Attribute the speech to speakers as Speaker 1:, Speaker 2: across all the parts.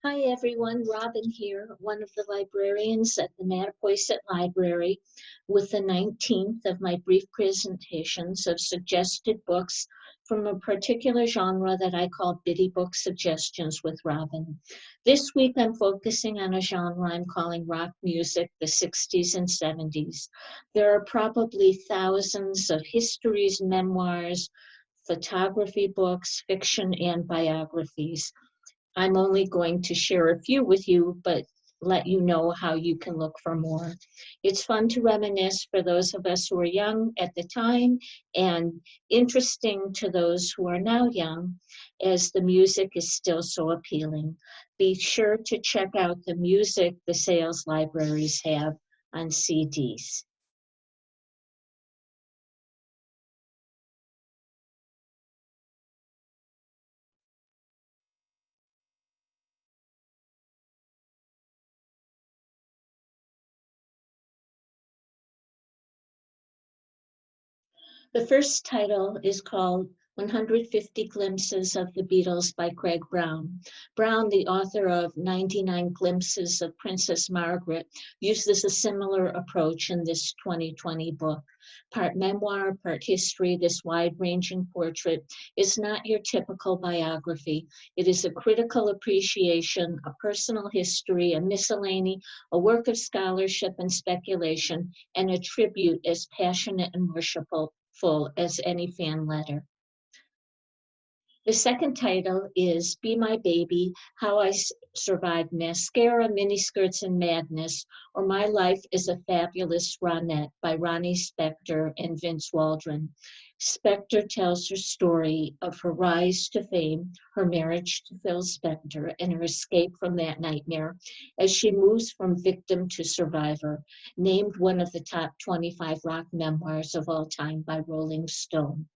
Speaker 1: Hi everyone, Robin here, one of the librarians at the Mattapoisett Library, with the 19th of my brief presentations of suggested books from a particular genre that I call Biddy Book Suggestions with Robin. This week I'm focusing on a genre I'm calling rock music, the 60s and 70s. There are probably thousands of histories, memoirs, photography books, fiction, and biographies. I'm only going to share a few with you, but let you know how you can look for more. It's fun to reminisce for those of us who were young at the time and interesting to those who are now young, as the music is still so appealing. Be sure to check out the music the sales libraries have on CDs. The first title is called 150 Glimpses of the Beatles by Craig Brown. Brown, the author of 99 Glimpses of Princess Margaret, uses a similar approach in this 2020 book. Part memoir, part history, this wide-ranging portrait is not your typical biography. It is a critical appreciation, a personal history, a miscellany, a work of scholarship and speculation, and a tribute as passionate and worshipful as any fan letter. The second title is Be My Baby, How I Survived Mascara, Miniskirts, and Madness, or My Life is a Fabulous Ronette by Ronnie Spector and Vince Waldron. Spector tells her story of her rise to fame, her marriage to Phil Spector, and her escape from that nightmare as she moves from victim to survivor, named one of the top 25 rock memoirs of all time by Rolling Stone.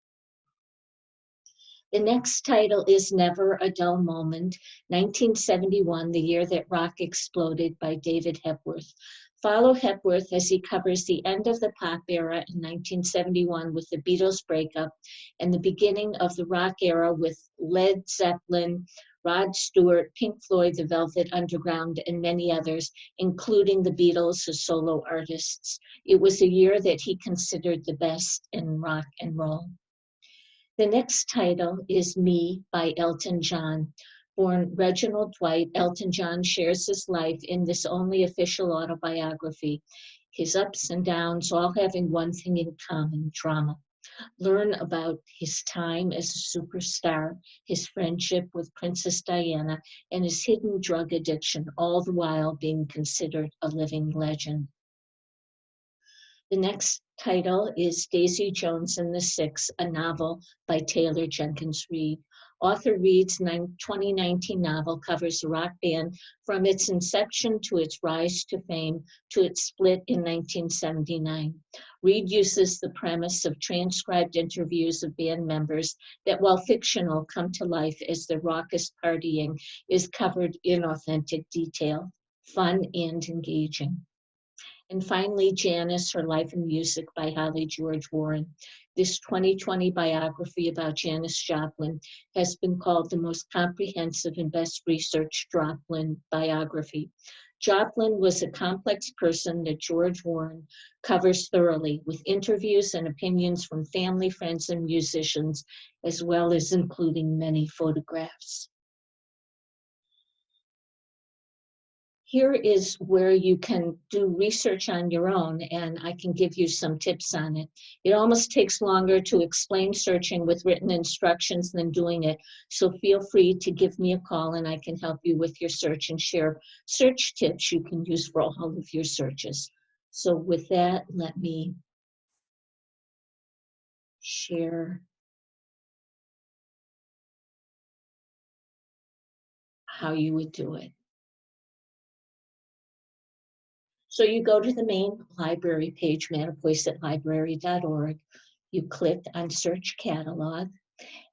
Speaker 1: The next title is Never a Dull Moment, 1971, the year that rock exploded, by David Hepworth. Follow Hepworth as he covers the end of the pop era in 1971 with the Beatles breakup and the beginning of the rock era with Led Zeppelin, Rod Stewart, Pink Floyd, The Velvet Underground, and many others, including the Beatles as solo artists. It was a year that he considered the best in rock and roll. The next title is Me by Elton John. Born Reginald Dwight, Elton John shares his life in this only official autobiography, his ups and downs all having one thing in common: drama. Learn about his time as a superstar, his friendship with Princess Diana, and his hidden drug addiction, all the while being considered a living legend. The next title is Daisy Jones and the Six, a novel by Taylor Jenkins Reid. Author Reid's 2019 novel covers the rock band from its inception to its rise to fame to its split in 1979. Reid uses the premise of transcribed interviews of band members that, while fictional, come to life as their raucous partying is covered in authentic detail, fun and engaging. And finally, Janis, Her Life and Music by Holly George Warren. This 2020 biography about Janis Joplin has been called the most comprehensive and best researched Joplin biography. Joplin was a complex person that George Warren covers thoroughly, with interviews and opinions from family, friends, and musicians, as well as including many photographs. Here is where you can do research on your own, and I can give you some tips on it. It almost takes longer to explain searching with written instructions than doing it, so feel free to give me a call and I can help you with your search and share search tips you can use for all of your searches. So with that, let me share how you would do it. So you go to the main library page, mattapoisettlibrary.org. You click on Search Catalog,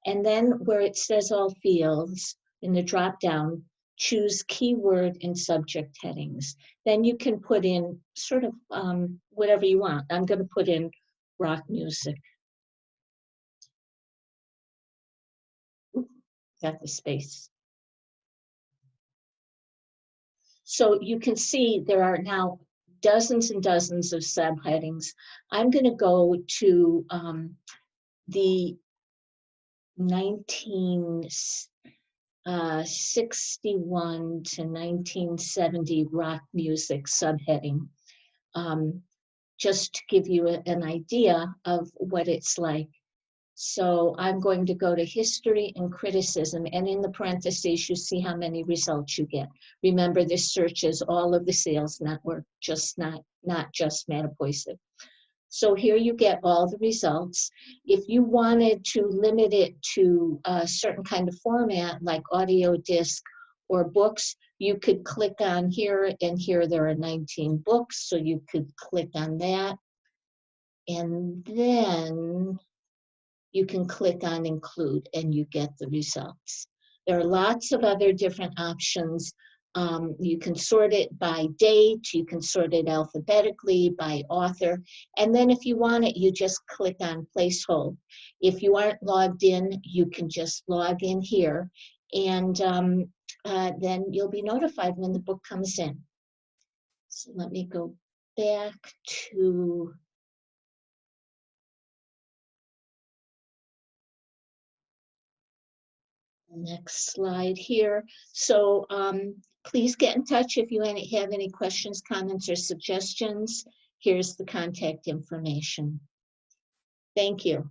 Speaker 1: and then where it says All Fields, in the drop-down, choose Keyword and Subject headings. Then you can put in sort of whatever you want. I'm going to put in rock music. Oops, got the space. So you can see there are now dozens and dozens of subheadings. I'm going to go to the 1961 to 1970 rock music subheading, just to give you an idea of what it's like. So I'm going to go to history and criticism, and in the parentheses, you see how many results you get. Remember, this searches all of the sales network, just not just Mattapoisett. So here you get all the results. If you wanted to limit it to a certain kind of format, like audio disc or books, you could click on here, and here there are 19 books, so you could click on that. And then you can click on include and you get the results. There are lots of other different options. You can sort it by date, you can sort it alphabetically by author, and then if you want it, you just click on place hold. If you aren't logged in, you can just log in here, and then you'll be notified when the book comes in. So let me go back to next slide here. So please get in touch if you have any questions, comments, or suggestions. Here's the contact information. Thank you.